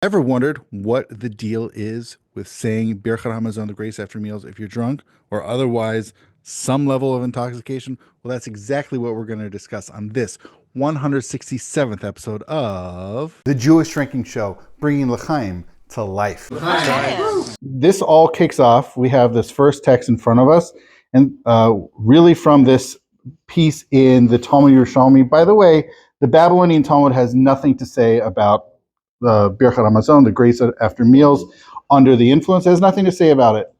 Ever wondered what the deal is with saying Birkat Hamazon, the grace after meals, if you're drunk or otherwise some level of intoxication? Well, that's exactly what we're going to discuss on this 167th episode of The Jewish Drinking Show, bringing L'chaim to life. This all kicks off. We have this first text in front of us, and really from this piece in the Talmud Yerushalmi. By the way, the Babylonian Talmud has nothing to say about the Birkat Hamazon, the grace after meals, under the influence. It has nothing to say about it.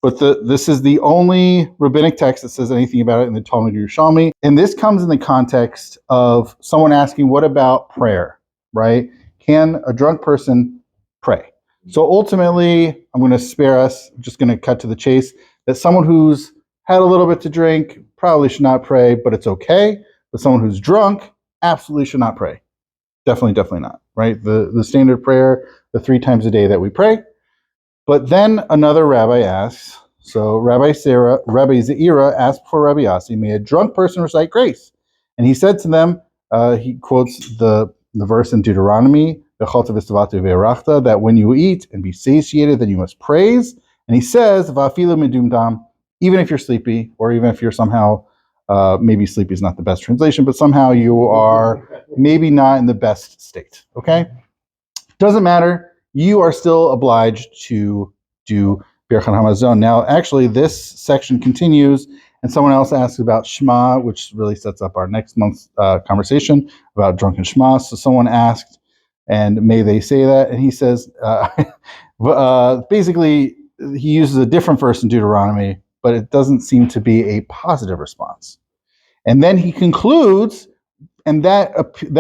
But this is the only rabbinic text that says anything about it in the Talmud Yerushalmi. And this comes in the context of someone asking, what about prayer, right? Can a drunk person pray? So ultimately, I'm going to spare us, I'm just going to cut to the chase, that someone who's had a little bit to drink probably should not pray, but it's okay. But someone who's drunk absolutely should not pray. Definitely not, right? The standard prayer, the 3 times a day that we pray. But then another rabbi asks, so Rabbi Zeira asked for Rabbi Yossi, may a drunk person recite grace? And he said to them, he quotes the verse in Deuteronomy, that when you eat and be satiated, then you must praise. And he says, even if you're sleepy, or even if you're somehow, maybe sleepy is not the best translation, but somehow you are maybe not in the best state, okay? Doesn't matter. You are still obliged to do Birkat Hamazon. Now, actually, this section continues, and someone else asks about Shema, which really sets up our next month's conversation about drunken Shema. So someone asked, and may they say that? And he says, basically, he uses a different verse in Deuteronomy, but it doesn't seem to be a positive response. And then he concludes, and that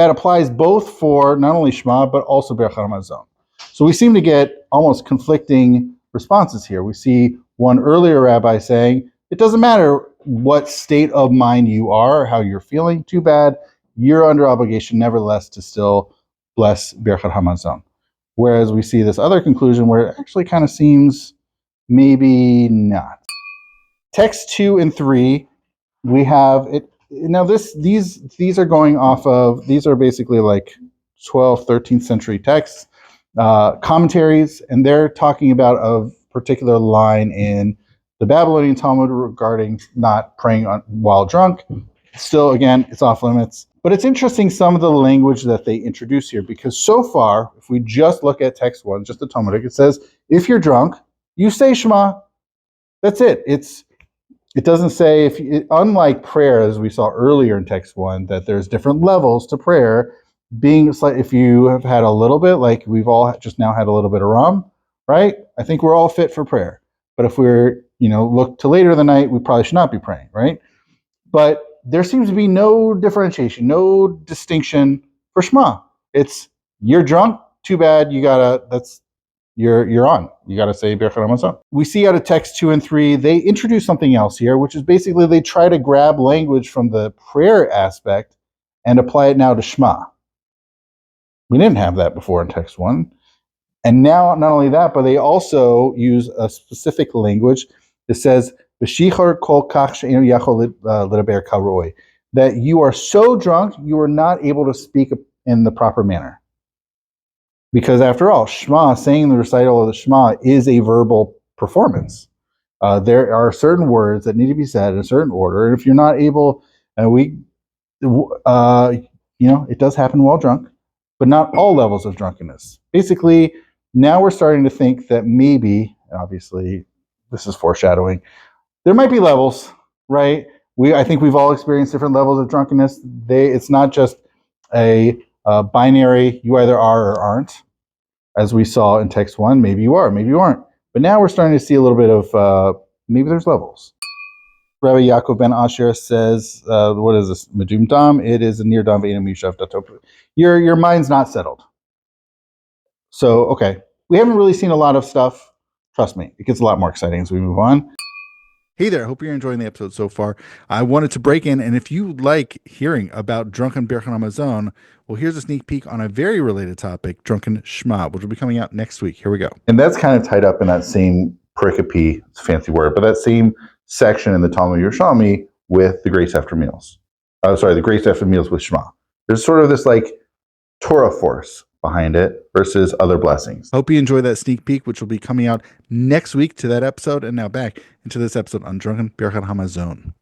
applies both for not only Shema, but also Birkat Hamazon. So we seem to get almost conflicting responses here. We see one earlier rabbi saying, it doesn't matter what state of mind you are, or how you're feeling, too bad, you're under obligation nevertheless to still bless Birkat Hamazon. Whereas we see this other conclusion where it actually kind of seems maybe not. Text 2 and 3, we have it. Now these are going off of, these are basically like 12th, 13th century texts, commentaries, and they're talking about a particular line in the Babylonian Talmud regarding not praying while drunk. Still, again, it's off limits. But it's interesting some of the language that they introduce here, because so far, if we just look at text 1, just the Talmudic, it says, if you're drunk, you say Shema. That's it. It doesn't say, unlike prayer, as we saw earlier in text 1, that there's different levels to prayer. If you have had a little bit, like we've all just now had a little bit of rum, right? I think we're all fit for prayer. But if we're, look to later in the night, we probably should not be praying, right? But there seems to be no differentiation, no distinction for Shema. It's, you're drunk, too bad, you're on. You got to say Birkat Hamazon. We see out of text 2 and 3, they introduce something else here, which is basically they try to grab language from the prayer aspect and apply it now to Shema. We didn't have that before in text 1. And now, not only that, but they also use a specific language that says, V'shichar kol kach she'enu yachol ledaber kal ro'oi, that you are so drunk, you are not able to speak in the proper manner. Because after all, Shema, saying the recital of the Shema, is a verbal performance. There are certain words that need to be said in a certain order, and if you're not able, it does happen while drunk, but not all levels of drunkenness. Basically, now we're starting to think that maybe, obviously, this is foreshadowing, there might be levels, right? I think we've all experienced different levels of drunkenness. It's not just a binary, you either are or aren't. As we saw in text 1, maybe you are, maybe you aren't. But now we're starting to see a little bit of, maybe there's levels. Rabbi Yaakov ben Asher says, what is this? Medum dam, it is a near dam ve'enu mishav datopu. Your mind's not settled. So, okay. We haven't really seen a lot of stuff. Trust me, it gets a lot more exciting as we move on. Hey there, I hope you're enjoying the episode so far. I wanted to break in, and if you like hearing about Drunken Birkat Hamazon, well, here's a sneak peek on a very related topic, Drunken Shema, which will be coming out next week. Here we go. And that's kind of tied up in that same pericope, it's a fancy word, but that same section in the Talmud Yerushalmi with the grace after meals. The grace after meals with Shema. There's sort of this like Torah force behind it versus other blessings. Hope you enjoyed that sneak peek, which will be coming out next week to that episode. And now back into this episode on Drunken Birkat Hamazon.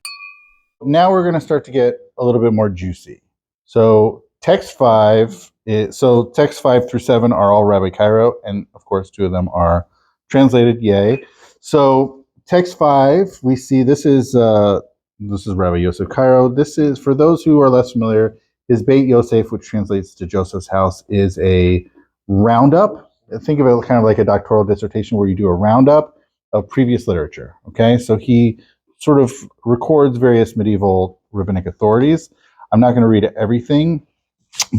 Now we're going to start to get a little bit more juicy. So text 5 through 7 are all Rabbi Cairo, and of course 2 of them are translated. Yay! So text 5, we see this is Rabbi Yosef Cairo. This is, for those who are less familiar, his Beit Yosef, which translates to Joseph's house, is a roundup. Think of it kind of like a doctoral dissertation where you do a roundup of previous literature. Okay, so he sort of records various medieval rabbinic authorities. I'm not going to read everything,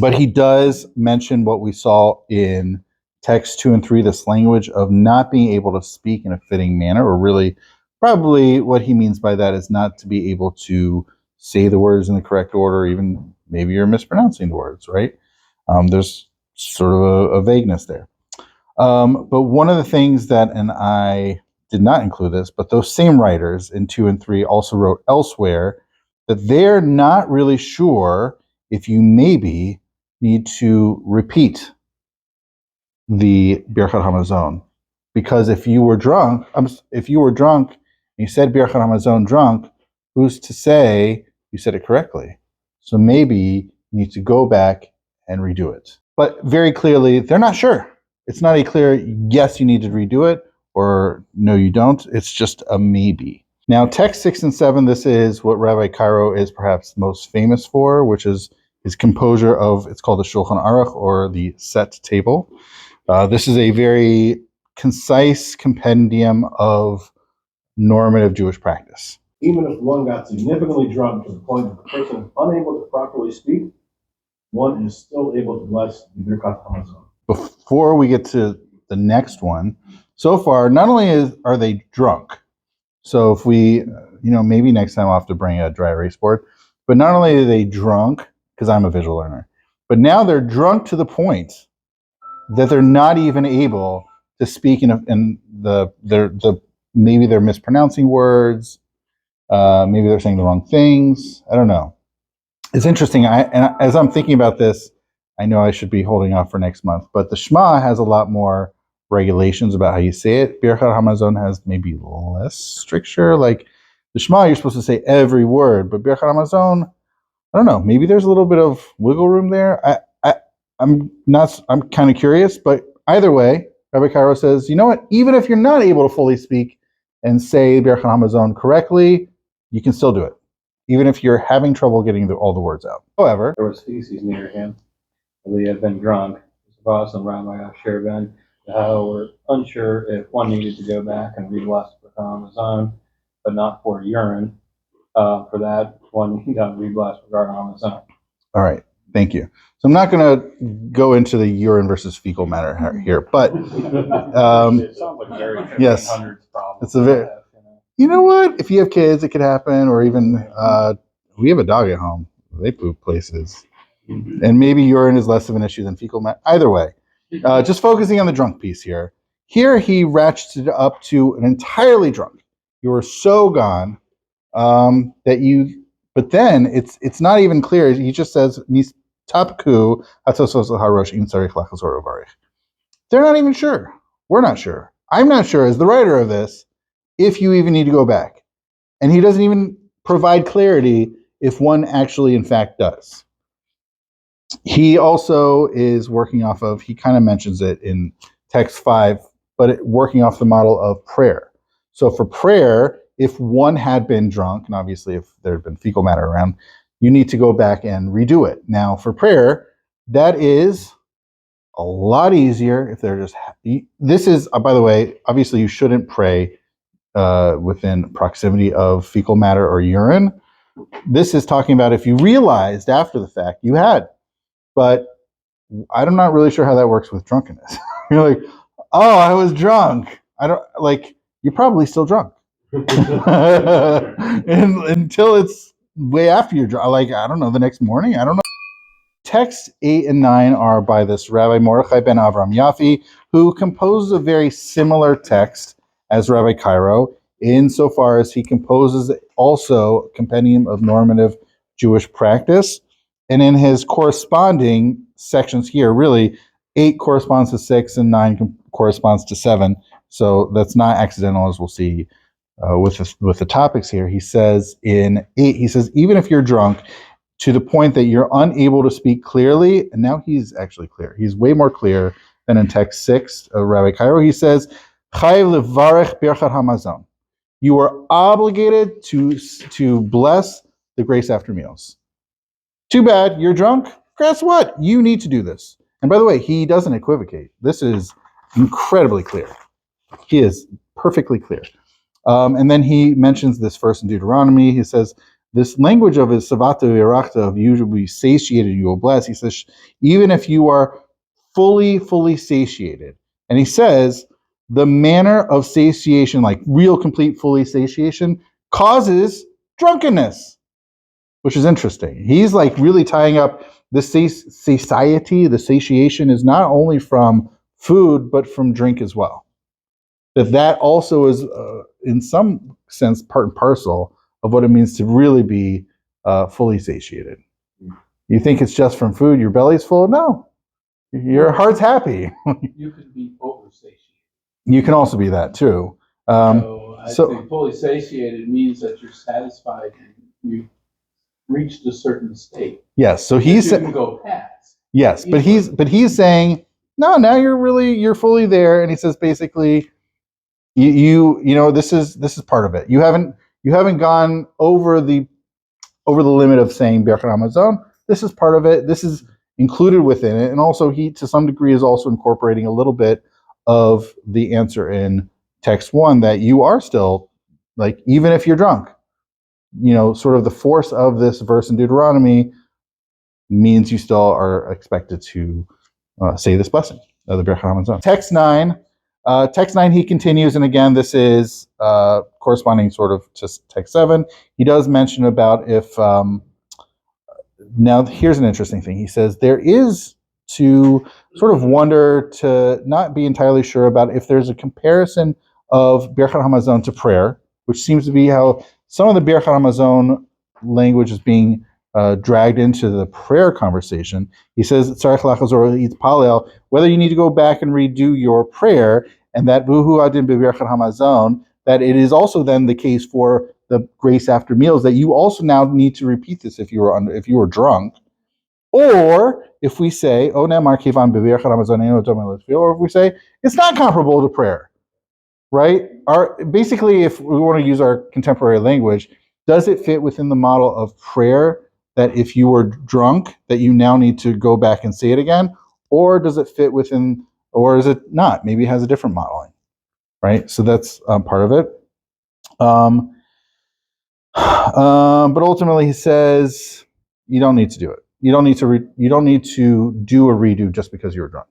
but he does mention what we saw in text 2 and 3, this language of not being able to speak in a fitting manner, or really probably what he means by that is not to be able to say the words in the correct order, even maybe you're mispronouncing the words, right? There's sort of a vagueness there. But one of the things that, and I did not include this, but those same writers in 2 and 3 also wrote elsewhere that they're not really sure if you maybe need to repeat the Birkat Hamazon, because if you were drunk and you said Birkat Hamazon drunk, who's to say you said it correctly? So maybe you need to go back and redo it. But very clearly, they're not sure. It's not a clear yes, you need to redo it, or no, you don't. It's just a maybe. Now, text 6 and 7, this is what Rabbi Cairo is perhaps most famous for, which is his composure of, it's called the Shulchan Aruch, or the Set Table. This is a very concise compendium of normative Jewish practice. Even if one got significantly drunk to the point that the person is unable to properly speak, one is still able to bless the Birkat Hamazon. Before we get to the next one, so far, not only are they drunk, so if we, maybe next time I'll have to bring a dry erase board, but not only are they drunk, because I'm a visual learner, but now they're drunk to the point that they're not even able to speak maybe they're mispronouncing words, maybe they're saying the wrong things. I don't know. It's interesting. And as I'm thinking about this, I know I should be holding off for next month, but the Shema has a lot more regulations about how you say it. Birkat Hamazon has maybe less stricture. Like the Shema, you're supposed to say every word, but Birkat Hamazon, I don't know. Maybe there's a little bit of wiggle room there. I'm kind of curious, but either way, Rabbi Cairo says, you know what? Even if you're not able to fully speak and say Birkat Hamazon correctly, you can still do it, even if you're having trouble getting all the words out. However, there was feces near him. He had been drunk. His boss and Rabbi Asher Ben were unsure if one needed to go back and re-bless Birkat Hamazon, but not for urine. For that, one got re-blessed Birkat Hamazon. All right. Thank you. So I'm not going to go into the urine versus fecal matter here, but it sounds like a very 1500s problem. It's a very, you know what? If you have kids, it could happen, or even we have a dog at home. They poop places, and maybe urine is less of an issue than fecal matter. Either way, just focusing on the drunk piece here. Here he ratcheted it up to an entirely drunk. You were so gone that you. But then it's not even clear. He just says tapku hatosos harosh im tzarich lachazor uvarich. They're not even sure. We're not sure. I'm not sure, as the writer of this, if you even need to go back. And he doesn't even provide clarity if one actually, in fact, does. He also is working off of, he kind of mentions it in text 5, but working off the model of prayer. So for prayer, if one had been drunk, and obviously if there had been fecal matter around, you need to go back and redo it. Now for prayer, that is a lot easier if they're just, this is, by the way, obviously you shouldn't pray within proximity of fecal matter or urine. This is talking about if you realized after the fact you had, but I'm not really sure how that works with drunkenness. You're like, oh, I was drunk. You're probably still drunk. and until it's way after you're drunk, I don't know, the next morning, I don't know. Texts 8 and 9 are by this Rabbi Mordechai ben Avram Yaffe, who composes a very similar text as Rabbi Cairo, insofar as he composes also a compendium of normative Jewish practice. And in his corresponding sections here, really, 8 corresponds to 6, and 9 corresponds to 7. So that's not accidental, as we'll see with the topics here. He says in 8, he says, even if you're drunk to the point that you're unable to speak clearly, and now he's actually clear. He's way more clear than in text 6 of Rabbi Cairo. He says, Chayav levarech birkat hamazon. You are obligated to bless the grace after meals. Too bad, you're drunk. Guess what? You need to do this. And by the way, he doesn't equivocate. This is incredibly clear. He is perfectly clear. And then he mentions this verse in Deuteronomy. He says, this language of his savata v'irachta, of you will be satiated, you will bless. He says, even if you are fully satiated. And he says, the manner of satiation, like real, complete, fully satiation, causes drunkenness, which is interesting. He's like really tying up the satiety, the satiation is not only from food, but from drink as well. That also is, in some sense, part and parcel of what it means to really be fully satiated. You think it's just from food, your belly's full? No. Your heart's happy. You could be oversatiated. You can also be that too. So I think fully satiated means that you're satisfied and you've reached a certain state. Yes. So you can go past. Yes, but he's saying, no, now you're fully there, and he says basically, you know this is part of it. You haven't gone over the limit of saying Birkat Hamazon. This is part of it. This is included within it, and also he to some degree is also incorporating a little bit of the answer in text 1 that you are still, like, even if you're drunk, sort of the force of this verse in Deuteronomy means you still are expected to say this blessing of the Birkat Hamazon. Text 9, he continues, and again, this is corresponding sort of to text 7. He does mention about if, now here's an interesting thing. He says there is to sort of wonder, to not be entirely sure about if there's a comparison of Birkat Hamazon to prayer, which seems to be how some of the Birkat Hamazon language is being dragged into the prayer conversation. He says, whether you need to go back and redo your prayer, and that Vuhu Adin Birkat Hamazon, that it is also then the case for the grace after meals, that you also now need to repeat this if you were drunk. Or if we say, or if we say it's not comparable to prayer, right? Basically, if we want to use our contemporary language, does it fit within the model of prayer that if you were drunk, that you now need to go back and say it again? Or does it fit within, or is it not? Maybe it has a different modeling, right? So that's part of it. But ultimately, he says you don't need to do it. You don't need to do a redo just because you were drunk.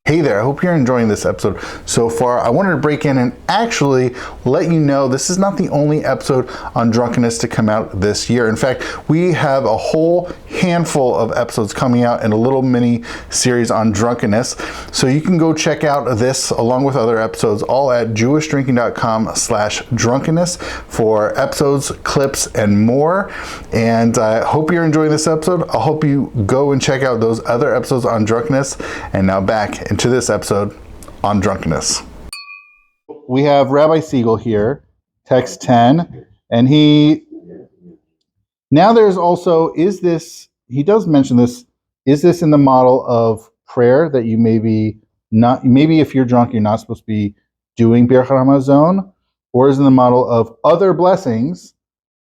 Hey there, I hope you're enjoying this episode so far. I wanted to break in and actually let you know this is not the only episode on drunkenness to come out this year. In fact, we have a whole handful of episodes coming out in a little mini series on drunkenness. So you can go check out this along with other episodes all at jewishdrinking.com/drunkenness for episodes, clips, and more. And I hope you're enjoying this episode. I hope you go and check out those other episodes on drunkenness. And now back into this episode on drunkenness. We have Rabbi Siegel here, text 10, and now there's also, he does mention this, is this in the model of prayer that you maybe if you're drunk, you're not supposed to be doing Birkat Hamazon, or is it in the model of other blessings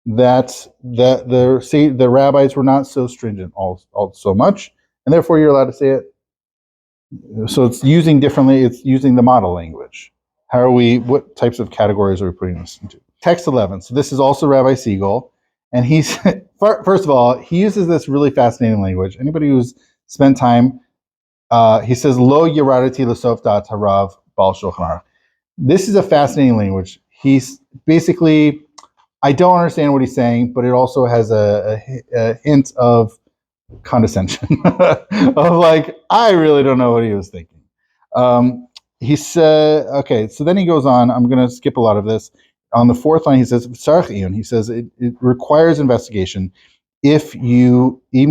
that the rabbis were not so stringent all so much, and therefore you're allowed to say it? So it's using differently, it's using the model language. What types of categories are we putting this into? Text 11. So this is also Rabbi Siegel. And he's, first of all, he uses this really fascinating language. Anybody who's spent time, he says, Lo yiradati l'sof da'at harav bal shulchan aruch. This is a fascinating language. He's basically, I don't understand what he's saying, but it also has a hint of condescension of like, I really don't know what he was thinking. He said, okay, so then he goes on, I'm going to skip a lot of this. On the 4th line, he says, he says, it requires investigation. if you if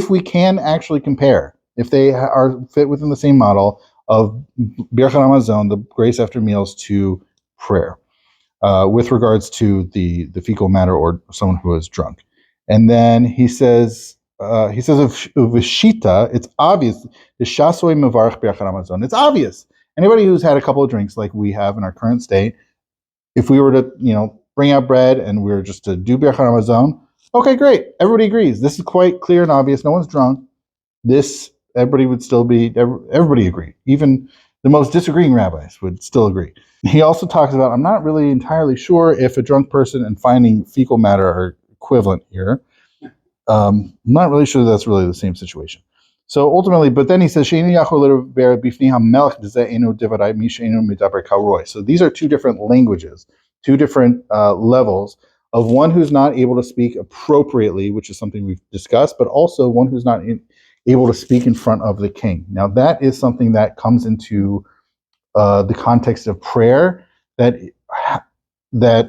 we can actually compare, if they are fit within the same model of Birkat Hamazon, the grace after meals, to prayer, with regards to the fecal matter or someone who is drunk. And then he says of Vishita, it's obvious. It's obvious. Anybody who's had a couple of drinks like we have in our current state, if we were to, bring out bread and we were just to do Birkat Hamazon, okay, great. Everybody agrees. This is quite clear and obvious. No one's drunk. Everybody would still be, everybody agree. Even the most disagreeing rabbis would still agree. He also talks about, I'm not really entirely sure if a drunk person and finding fecal matter are equivalent here. I'm not really sure that's really the same situation. So ultimately, but then he says, so these are two different languages, two different levels of one who's not able to speak appropriately, which is something we've discussed, but also one who's not able to speak in front of the king. Now, that is something that comes into the context of prayer, that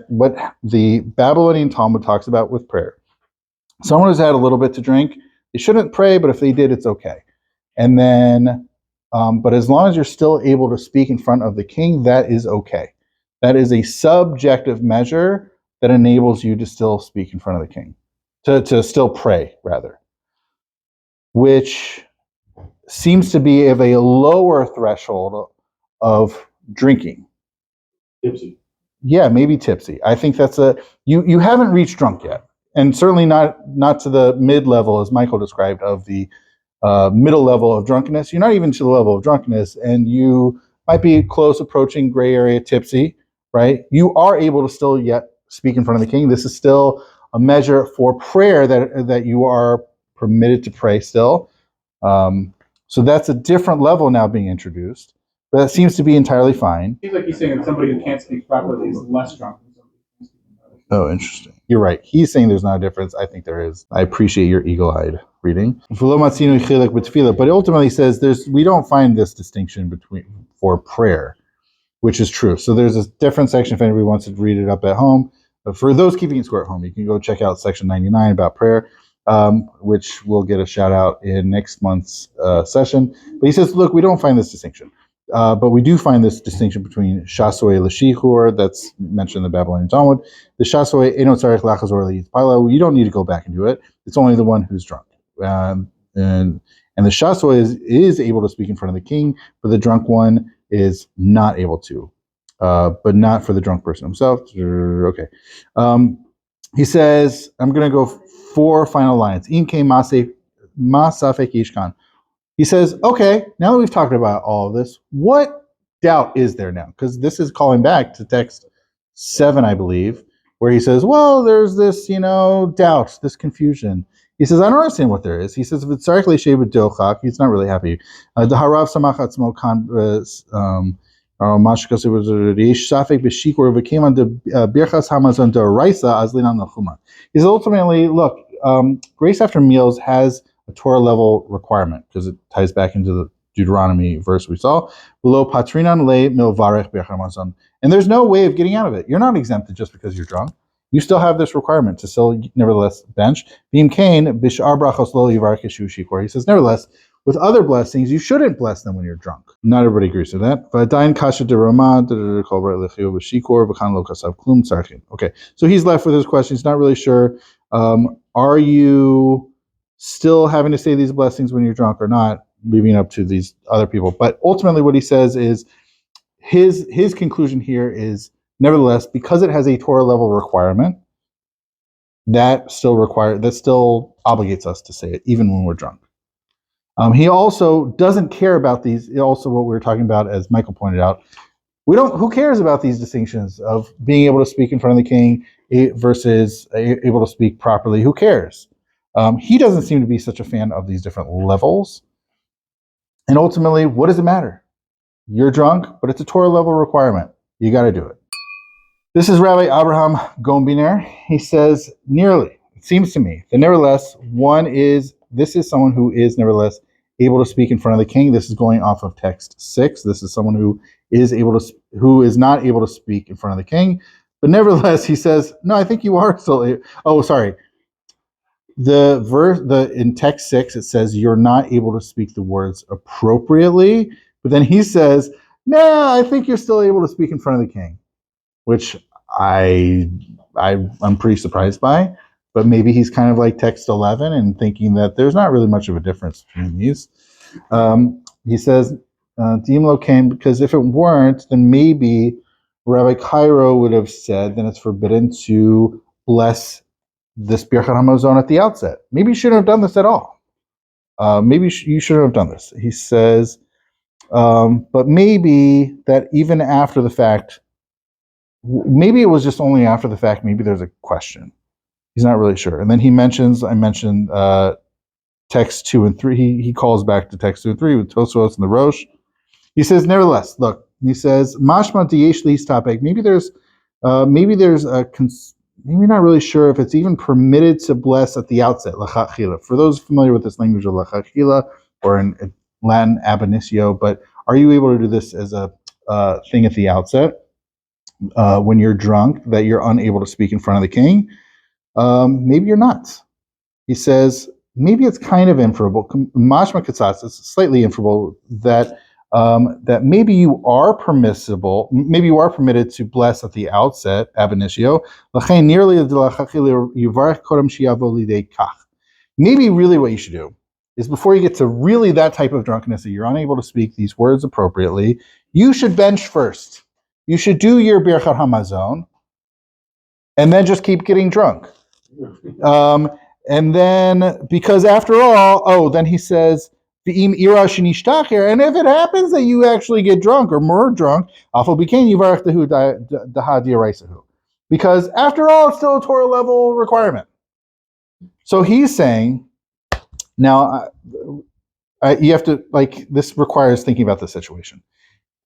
what the Babylonian Talmud talks about with prayer. Someone who's had a little bit to drink, they shouldn't pray, but if they did, it's okay. And then, but as long as you're still able to speak in front of the king, that is okay. That is a subjective measure that enables you to still speak in front of the king, to still pray, rather, which seems to be of a lower threshold of drinking. Tipsy. Yeah, maybe tipsy. I think that's you haven't reached drunk yet. And certainly not to the mid-level, as Michael described, of the middle level of drunkenness. You're not even to the level of drunkenness, and you might be close approaching gray area tipsy, right? You are able to still yet speak in front of the king. This is still a measure for prayer that you are permitted to pray still. So that's a different level now being introduced, but that seems to be entirely fine. Seems like he's saying that somebody who can't speak properly is less drunk than somebody who can speak properly. Oh, interesting. You're right. He's saying there's not a difference. I think there is. I appreciate your eagle-eyed reading. But it ultimately says we don't find this distinction for prayer, which is true. So there's a different section if anybody wants to read it up at home. But for those keeping it square at home, you can go check out section 99 about prayer, which we'll get a shout out in next month's session. But he says, look, we don't find this distinction. But we do find this distinction between Shasoe L'Shihur, that's mentioned in the Babylonian Talmud. The Shasoe Eno Tzarech Lachazor L'Yitpalo, you don't need to go back and do it. It's only the one who's drunk. And the Shasoe is able to speak in front of the king, but the drunk one is not able to. But not for the drunk person himself. Okay. He says, I'm going to go 4 final lines. Inke Masafek Ishkan. He says, okay, now that we've talked about all of this, what doubt is there now? Because this is calling back to text 7, I believe, where he says, well, there's this, doubt, this confusion. He says, I don't understand what there is. He says, if it's directly shade with Dochak, he's not really happy. The Harav Samachat Smokan Mashkas Safek Beshikur became on the Birchas Hamazon de Raisa Azlinan Nachuma. He says, ultimately, look, grace after meals has a Torah level requirement because it ties back into the Deuteronomy verse we saw. Below Patrinan le milvarech Birkat Hamazon. And there's no way of getting out of it. You're not exempted just because you're drunk. You still have this requirement to still nevertheless bench. Bim Kain bishar brachos lo yivarech yeshu shikor. He says, nevertheless, with other blessings, you shouldn't bless them when you're drunk. Not everybody agrees with that. Okay, so he's left with his question. He's not really sure. Are you still having to say these blessings when you're drunk or not, leaving it up to these other people? But ultimately what he says is his conclusion here is, nevertheless, because it has a Torah level requirement, that still obligates us to say it even when we're drunk. He also doesn't care about these. Also, what we were talking about, as Michael pointed out, who cares about these distinctions of being able to speak in front of the king versus able to speak properly? Who cares? He doesn't seem to be such a fan of these different levels. And ultimately, what does it matter? You're drunk, but it's a Torah level requirement. You got to do it. This is Rabbi Abraham Gombiner. He says, nearly, it seems to me, that nevertheless, this is someone who is nevertheless able to speak in front of the king. This is going off of text 6. This is someone who is not able to speak in front of the king. But nevertheless, he says, no, I think you are still. Oh, sorry. In text 6, it says you're not able to speak the words appropriately. But then he says, nah, I think you're still able to speak in front of the king, which I'm pretty surprised by. But maybe he's kind of like text 11 and thinking that there's not really much of a difference between these. He says, Dimlo came, because if it weren't, then maybe Rabbi Cairo would have said, then it's forbidden to bless this Birkat Hamazon at the outset. Maybe you shouldn't have done this at all. Maybe you shouldn't have done this. He says, but maybe that even after the fact, maybe it was just only after the fact, maybe there's a question. He's not really sure. And then I mentioned text 2 and 3. He calls back to text 2 and 3 with Tosfos and the Rosh. He says, nevertheless, look, he says, mashma diyesh li's topic. Maybe there's maybe not really sure if it's even permitted to bless at the outset, lachatchila. For those familiar with this language of lachatchila, or in Latin ab initio, but are you able to do this as a thing at the outset when you're drunk, that you're unable to speak in front of the king? Maybe you're not. He says, maybe it's kind of inferable. Mashma katzatz, it's slightly inferable that that maybe you are permitted to bless at the outset, ab initio. Maybe really what you should do is, before you get to really that type of drunkenness that you're unable to speak these words appropriately, you should bench first. You should do your Birkat Hamazon, and then just keep getting drunk. And then, because after all, then he says, and if it happens that you actually get drunk or more drunk, because after all, it's still a Torah level requirement. So he's saying, now you have to, this requires thinking about the situation.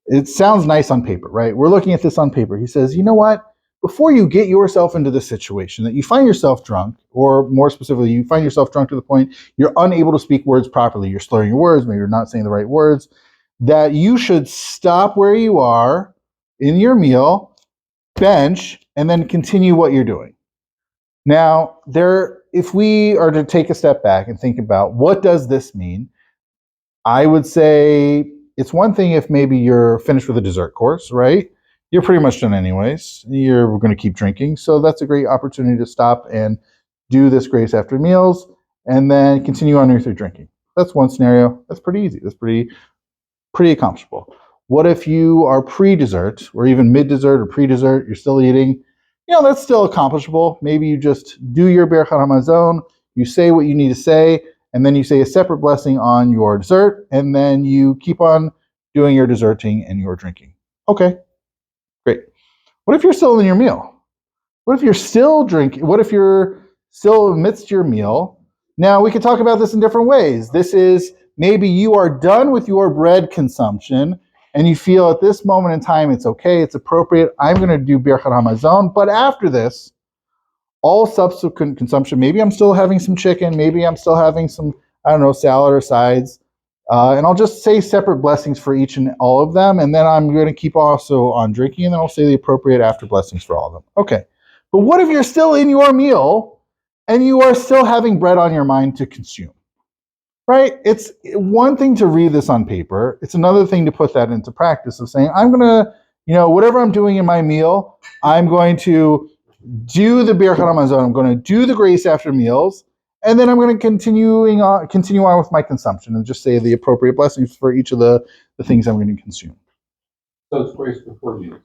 It sounds nice on paper, right? We're looking at this on paper. He says, you know what? Before you get yourself into this situation that you find yourself drunk, or more specifically, you find yourself drunk to the point you're unable to speak words properly, you're slurring your words, maybe you're not saying the right words, that you should stop where you are in your meal, bench, and then continue what you're doing. Now, if we are to take a step back and think about what does this mean, I would say it's one thing if maybe you're finished with a dessert course, right? You're pretty much done anyways. You're going to keep drinking. So that's a great opportunity to stop and do this grace after meals and then continue on with your drinking. That's one scenario. That's pretty easy. That's pretty accomplishable. What if you are pre-dessert or even mid-dessert or pre-dessert, you're still eating? That's still accomplishable. Maybe you just do your Birkat Hamazon, you say what you need to say, and then you say a separate blessing on your dessert, and then you keep on doing your desserting and your drinking. Okay. Great. What if you're still in your meal? What if you're still drinking? What if you're still amidst your meal? Now, we could talk about this in different ways. This is, maybe you are done with your bread consumption and you feel at this moment in time it's okay, it's appropriate, I'm going to do Birkat Hamazon, but after this, all subsequent consumption, maybe I'm still having some chicken, maybe I'm still having some, salad or sides, and I'll just say separate blessings for each and all of them, and then I'm going to keep also on drinking, and then I'll say the appropriate after blessings for all of them. Okay. But what if you're still in your meal, and you are still having bread on your mind to consume? Right? It's one thing to read this on paper. It's another thing to put that into practice of saying, I'm going to, whatever I'm doing in my meal, I'm going to do the Birkat Hamazon, I'm going to do the grace after meals, and then I'm going to continue on with my consumption and just say the appropriate blessings for each of the things I'm going to consume. So it's grace before meals.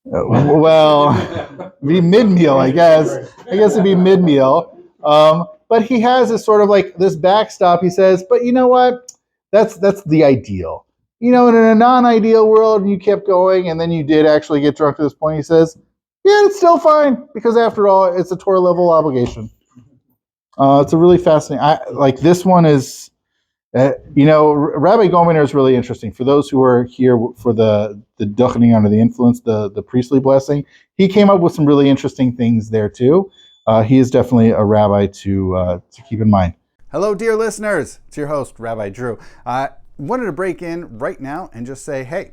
Well, be mid-meal, I guess. I guess it'd be mid-meal. But he has this sort of like this backstop. He says, but you know what? That's the ideal. In a non-ideal world, you kept going, and then you did actually get drunk to this point. He says, yeah, it's still fine, because after all, it's a Torah level obligation. It's a really fascinating. This one is, Rabbi Gomer is really interesting. For those who are here for the duchening under the influence, the priestly blessing, he came up with some really interesting things there too. He is definitely a rabbi to keep in mind. Hello, dear listeners. It's your host, Rabbi Drew. I wanted to break in right now and just say, hey,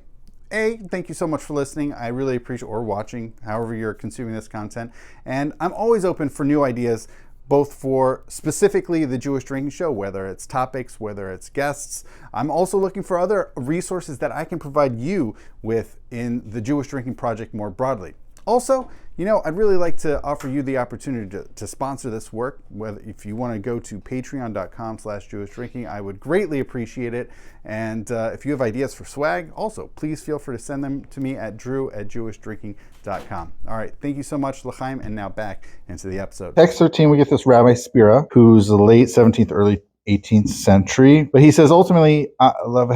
Thank you so much for listening. I really appreciate, or watching, however you're consuming this content. And I'm always open for new ideas, both for specifically the Jewish Drinking Show, whether it's topics, whether it's guests. I'm also looking for other resources that I can provide you with in the Jewish Drinking Project more broadly. Also, I'd really like to offer you the opportunity to sponsor this work. Whether if you want to go to patreon.com/Jewish Drinking, I would greatly appreciate it. And if you have ideas for swag, also, please feel free to send them to me at drew@jewishdrinking.com. All right, thank you so much, L'chaim, and now back into the episode. Text 13, we get this Rabbi Spira, who's the late 17th, early 18th century. But he says ultimately, so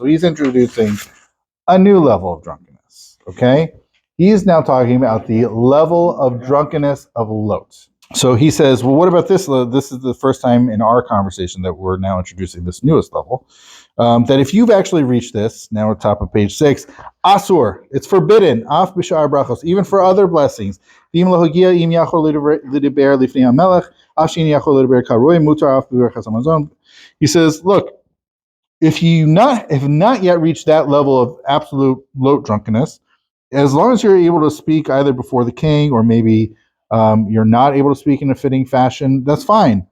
he's introducing a new level of drunkenness, okay? He's now talking about the level of drunkenness of lot. So he says, well, what about this? This is the first time in our conversation that we're now introducing this newest level. That if you've actually reached this, now at top of page 6, asur, it's forbidden, af b'shar brachos, even for other blessings. V'im lahogia im yachol lidiber lifnei hamelech, af shein yachol lidiber karoi mutar af b'berachas hamazon. He says, look, if you have not yet reached that level of absolute lot drunkenness, as long as you're able to speak either before the king or maybe you're not able to speak in a fitting fashion, that's fine.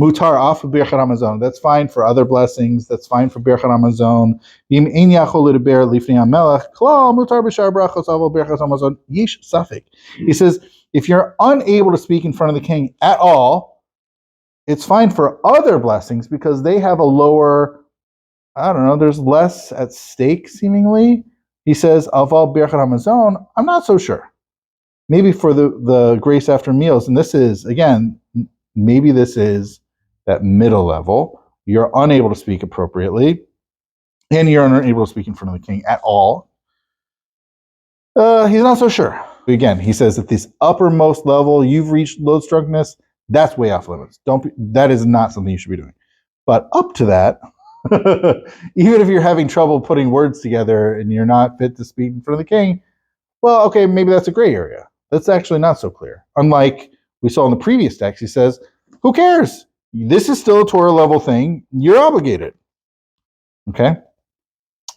Mutar af Birkat Hamazon. That's fine for other blessings. That's fine for Birkat Hamazon. Im ein yachol lidaber lifnei hamelech, klal mutar b'shar brachos aval Birkat Hamazon yesh safek. He says, if you're unable to speak in front of the king at all, it's fine for other blessings because they have a lower, there's less at stake seemingly. He says, aval Birkat Hamazon, I'm not so sure. Maybe for the grace after meals, and this is, again, maybe this is that middle level. You're unable to speak appropriately, and you're unable to speak in front of the king at all. He's not so sure. Again, he says that this uppermost level, you've reached lot drunkenness, that's way off limits. That is not something you should be doing. But up to that, even if you're having trouble putting words together and you're not fit to speak in front of the king, well, okay, maybe that's a gray area. That's actually not so clear. Unlike we saw in the previous text, he says, who cares? This is still a Torah level thing. You're obligated. Okay?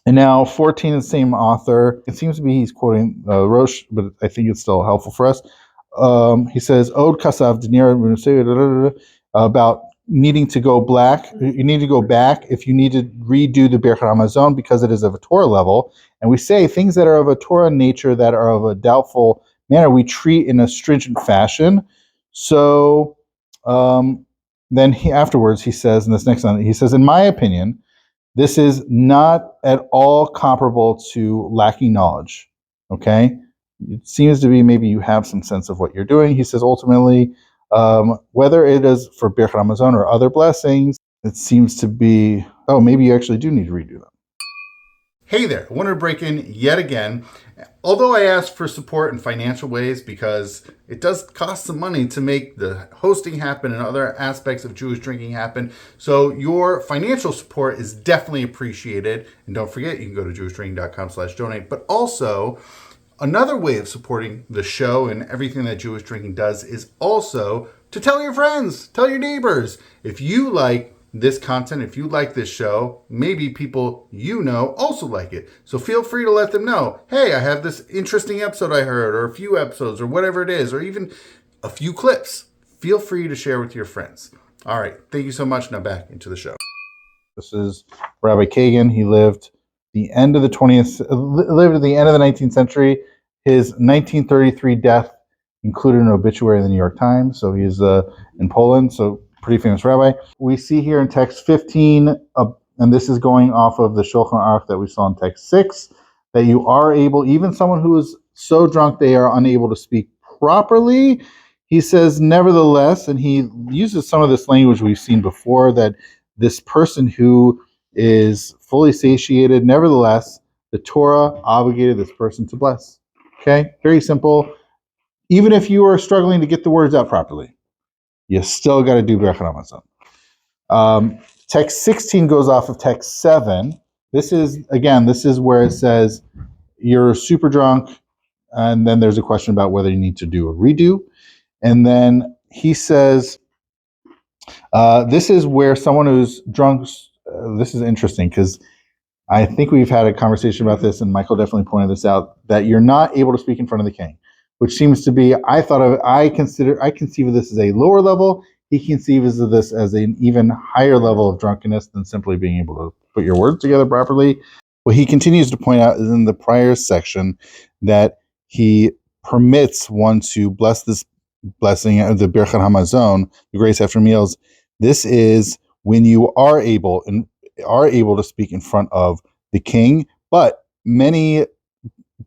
And now 14, the same author. It seems to be he's quoting Rosh, but I think it's still helpful for us. He says, Od Kasav Dinir about needing to go back. You need to go back if you need to redo the Birkat Hamazon because it is of a Torah level. And we say things that are of a Torah nature that are of a doubtful manner, we treat in a stringent fashion. So then afterwards he says, in this next one, he says, in my opinion, this is not at all comparable to lacking knowledge. Okay? It seems to be maybe you have some sense of what you're doing. He says ultimately, whether it is for Birkat Hamazon or other blessings, it seems to be, maybe you actually do need to redo them. Hey there, I wanted to break in yet again. Although I asked for support in financial ways because it does cost some money to make the hosting happen and other aspects of Jewish drinking happen. So your financial support is definitely appreciated. And don't forget, you can go to jewishdrinking.com/donate. But also, another way of supporting the show and everything that Jewish Drinking does is also to tell your friends, tell your neighbors. If you like this content, if you like this show, maybe people also like it. So feel free to let them know, hey, I have this interesting episode I heard, or a few episodes, or whatever it is, or even a few clips. Feel free to share with your friends. All right, thank you so much. Now back into the show. This is Rabbi Kagan. He lived the end of the 19th century. His 1933 death included an obituary in the New York Times. So he's in Poland. So pretty famous rabbi. We see here in text 15, and this is going off of the Shulchan Aruch that we saw in text 6, that you are able, even someone who is so drunk they are unable to speak properly. He says, nevertheless, and he uses some of this language we've seen before, that this person who is fully satiated, nevertheless, the Torah obligated this person to bless. Okay? Very simple. Even if you are struggling to get the words out properly, you still got to do Birkat Hamazon. Text 16 goes off of text 7. This is where it says you're super drunk, and then there's a question about whether you need to do a redo. And then he says, this is where someone who's drunk, this is interesting because I think we've had a conversation about this, and Michael definitely pointed this out, that you're not able to speak in front of the king, which seems to be, I conceive of this as a lower level. He conceives of this as an even higher level of drunkenness than simply being able to put your words together properly. What he continues to point out is in the prior section that he permits one to bless this blessing of the Birkat Hamazon, the grace after meals. This is when you are able to speak in front of the king, but many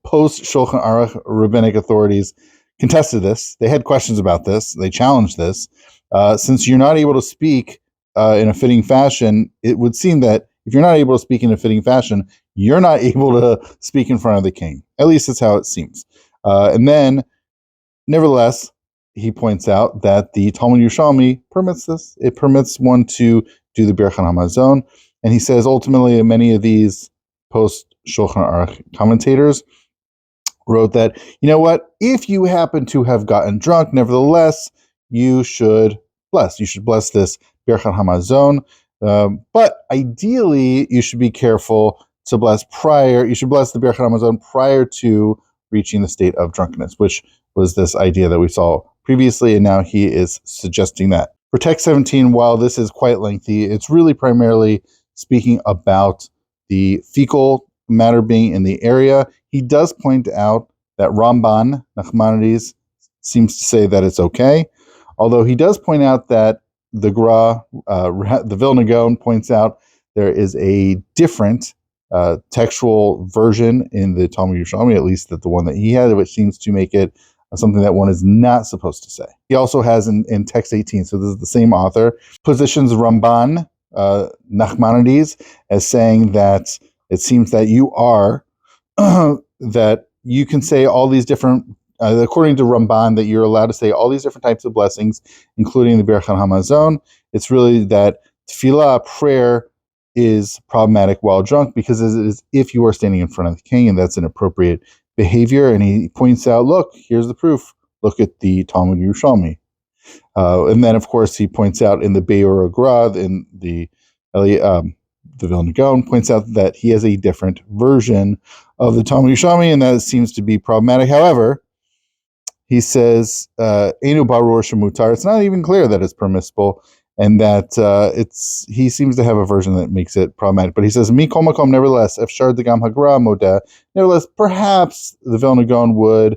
post Shulchan Aruch rabbinic authorities contested this. They had questions about this. They challenged this. Since you're not able to speak in a fitting fashion, it would seem that if you're not able to speak in a fitting fashion, you're not able to speak in front of the king. At least that's how it seems. And then, nevertheless, he points out that the Talmud Yerushalmi permits this. It permits one to do the Birkat Hamazon. And he says ultimately many of these post-Shulchan Aruch commentators wrote that, you know what, if you happen to have gotten drunk, nevertheless, you should bless. You should bless this Birkat Hamazon. But ideally, you should be careful to bless prior. You should bless the Birkat Hamazon prior to reaching the state of drunkenness, which was this idea that we saw previously, and now he is suggesting that. For text 17, while this is quite lengthy, it's really primarily speaking about the fecal matter being in the area. He does point out that Ramban, Nachmanides, seems to say that it's okay, although he does point out that the Gra, the Vilna Gaon, points out there is a different textual version in the Talmud Yerushalmi, at least that the one that he had, which seems to make it something that one is not supposed to say. He also has in text 18, so this is the same author, positions Ramban, Nachmanides, as saying that it seems that you are, that you can say all these different, according to Ramban, that you're allowed to say all these different types of blessings, including the Birkat Hamazon. It's really that tefillah, prayer, is problematic while drunk because it is if you are standing in front of the king, and that's inappropriate behavior. And he points out, look, here's the proof. Look at the Talmud Yerushalmi. And then, of course, he points out in the Be'or Gra, in the Vilna Gaon, points out that he has a different version of the Talmud Yerushalmi, and that seems to be problematic. However, he says, Einu barur shemutar. It's not even clear that it's permissible, and that he seems to have a version that makes it problematic. But he says, Mikol makom, nevertheless, efshar degam hagra modeh. Nevertheless, perhaps the Vilna Gaon would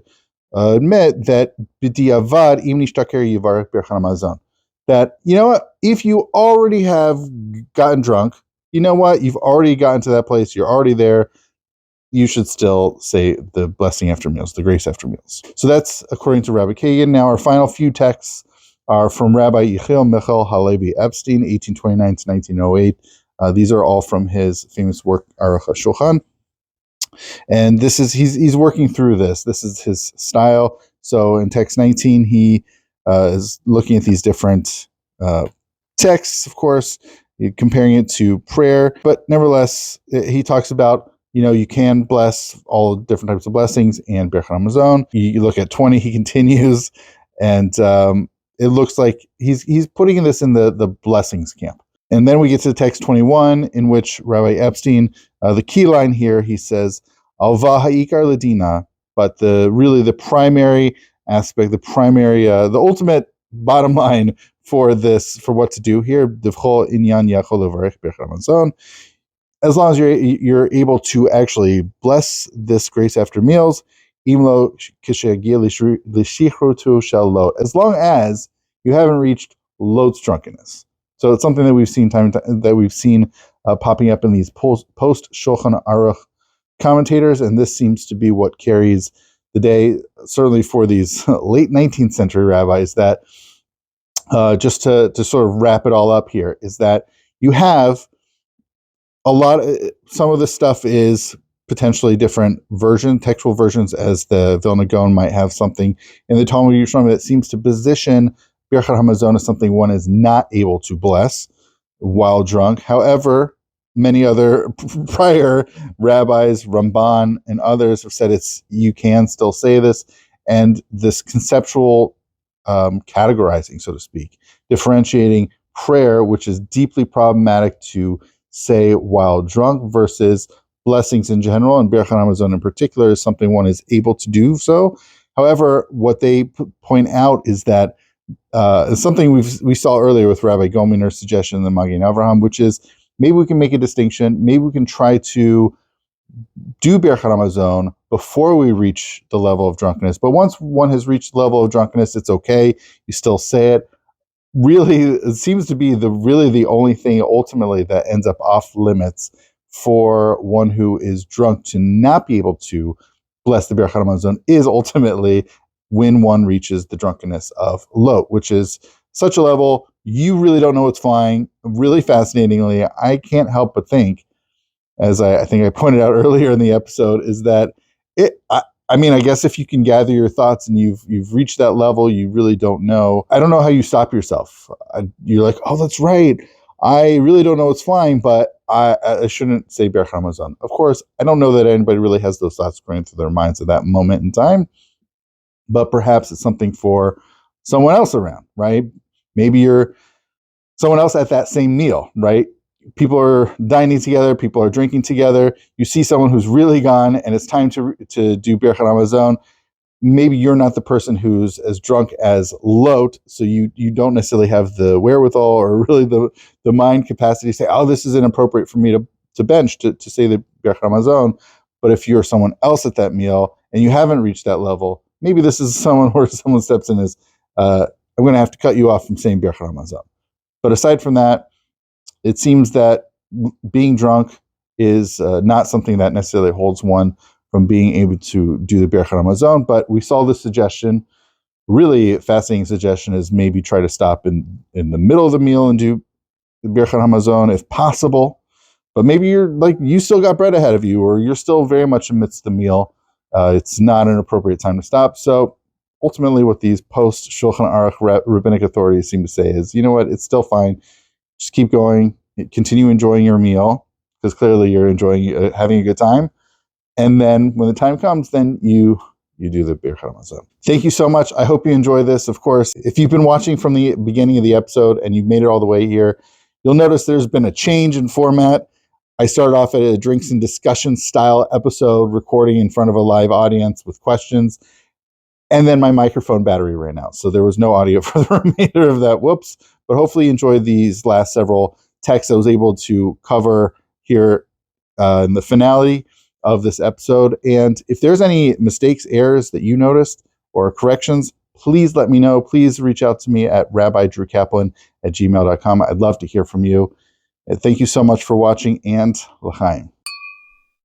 admit that b'diavad im nishtaker yivarech Birkat Hamazon. That, you know what, if you already have gotten drunk, you know what, you've already gotten to that place, you're already there, you should still say the blessing after meals, the grace after meals. So that's according to Rabbi Kagan. Now our final few texts are from Rabbi Yechiel Michal Halevi Epstein, 1829 to 1908. These are all from his famous work, Aruch HaShulchan. And this is, he's working through this. This is his style. So in text 19, he is looking at these different texts, of course, comparing it to prayer. But nevertheless, he talks about, you know, you can bless all different types of blessings and Birkat Hamazon. You look at 20, he continues, and it looks like he's putting this in the blessings camp. And then we get to text 21, in which Rabbi Epstein, the key line here, he says, Alva ha'ikar ladina, but the primary aspect, the ultimate bottom line for this, for what to do here, divchol inyan yachol levarech Birkat Hamazon, as long as you're able to actually bless this grace after meals, imlo kishagia l'shichrotu shel lot, as long as you haven't reached Lot's drunkenness. So it's something that we've seen popping up in these post Shulchan Aruch commentators, and this seems to be what carries the day, certainly for these late 19th century rabbis. That just to sort of wrap it all up here, is that you have some of the stuff is potentially different textual versions, as the Vilna Gaon might have something in the Talmud Yerushalmi that seems to position Birkat Hamazon as something one is not able to bless while drunk. However, many other prior rabbis, Ramban and others, have said you can still say this, and this conceptual categorizing, so to speak, differentiating prayer, which is deeply problematic to say while drunk versus blessings in general, and Birkat Hamazon in particular is something one is able to do so. However, what they point out is that something we saw earlier with Rabbi Gominer's suggestion in the Magen Avraham, which is maybe we can make a distinction. Maybe we can try to do Birkat Hamazon before we reach the level of drunkenness. But once one has reached the level of drunkenness, it's okay. You still say it. Really, it seems to be the only thing ultimately that ends up off limits for one who is drunk to not be able to bless the Birkat Hamazon is ultimately when one reaches the drunkenness of lot, which is such a level you really don't know what's flying. Really fascinatingly, I can't help but think, as I think I pointed out earlier in the episode, is that I guess if you can gather your thoughts and you've reached that level, you really don't know. I don't know how you stop yourself. You're like, oh, that's right. I really don't know what's flying, but I shouldn't say Birkat Hamazon. Of course, I don't know that anybody really has those thoughts going through their minds at that moment in time, but perhaps it's something for someone else around, right? Maybe you're someone else at that same meal, right? People are dining together, people are drinking together. You see someone who's really gone and it's time to do Birkat Hamazon. Maybe you're not the person who's as drunk as lot, so you don't necessarily have the wherewithal or really the mind capacity to say, oh, this is inappropriate for me to bench to say the Birkat Hamazon. But if you're someone else at that meal and you haven't reached that level, maybe this is someone where someone steps in as, I'm going to have to cut you off from saying Birkat Hamazon. But aside from that, it seems that being drunk is not something that necessarily holds one from being able to do the Birkat Hamazon. But we saw this suggestion, really fascinating suggestion, is maybe try to stop in the middle of the meal and do the Birkat Hamazon if possible. But maybe you're like, you still got bread ahead of you, or you're still very much amidst the meal. It's not an appropriate time to stop. So ultimately what these post-Shulchan Aruch rabbinic authorities seem to say is, you know what, it's still fine. Just keep going, continue enjoying your meal, because clearly you're enjoying having a good time. And then when the time comes, then you do the Birkat Hamazon. Thank you so much. I hope you enjoy this. Of course, if you've been watching from the beginning of the episode and you've made it all the way here, you'll notice there's been a change in format. I started off at a drinks and discussion style episode, recording in front of a live audience with questions. And then my microphone battery ran out, so there was no audio for the remainder of that. Whoops. But hopefully you enjoyed these last several texts I was able to cover here in the finale of this episode. And if there's any mistakes, errors that you noticed, or corrections, please let me know. Please reach out to me at rabbidrewkaplan@gmail.com. I'd love to hear from you. Thank you so much for watching, and l'chaim.